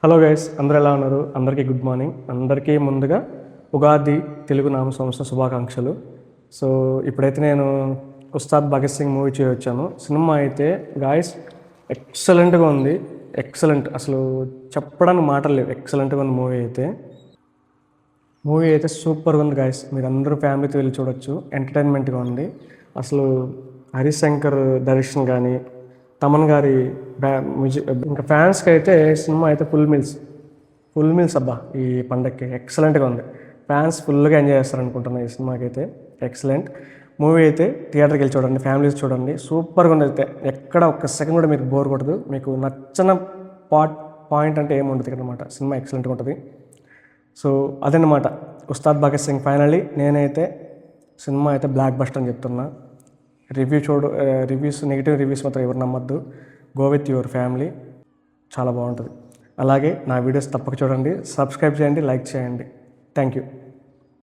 Hello guys, అందరూ ఎలా ఉన్నారు? అందరికీ గుడ్ మార్నింగ్. అందరికీ ముందుగా ఉగాది తెలుగు నామ సంవత్సర శుభాకాంక్షలు. సో ఇప్పుడైతే నేను ఉస్తాద్ భగత్ సింగ్ మూవీ వచ్చాను. సినిమా అయితే గాయస్ ఎక్సలెంట్గా ఉంది. ఎక్సలెంట్, అసలు చెప్పడానికి మాటలు లేవు. ఎక్సలెంట్గా ఉంది మూవీ అయితే సూపర్గా ఉంది గాయస్. మీరు అందరూ ఫ్యామిలీతో వెళ్ళి చూడొచ్చు. ఎంటర్టైన్మెంట్గా ఉంది. అసలు హరిశంకర్ డైరెక్షన్ కానీ, తమన్ గారి మ్యూజిక్, ఇంకా ఫ్యాన్స్కి అయితే సినిమా అయితే ఫుల్ మీల్స్ అబ్బా. ఈ పండగకి ఎక్సలెంట్గా ఉంది. ఫ్యాన్స్ ఫుల్గా ఎంజాయ్ చేస్తారనుకుంటున్నాను ఈ సినిమాకి అయితే. ఎక్సలెంట్ మూవీ అయితే థియేటర్కి వెళ్ళి చూడండి, ఫ్యామిలీస్ చూడండి. సూపర్గా ఉంది. అయితే ఎక్కడ ఒక్క సెకండ్ కూడా మీకు బోర్ కొట్టదు. మీకు నచ్చిన పాయింట్ అంటే ఏముండదు అనమాట. సినిమా ఎక్సలెంట్గా ఉంటుంది. సో అదనమాట ఉస్తాద్ భగత్ సింగ్. ఫైనల్లీ నేనైతే సినిమా అయితే బ్లాక్ బస్టర్ అని చెప్తున్నా. నెగిటివ్ రివ్యూస్ మాత్రం ఎవరు నమ్మద్దు. గో విత్ యువర్ ఫ్యామిలీ, చాలా బాగుంటుంది. అలాగే నా వీడియోస్ తప్పక చూడండి, సబ్స్క్రైబ్ చేయండి, లైక్ చేయండి. Thank you.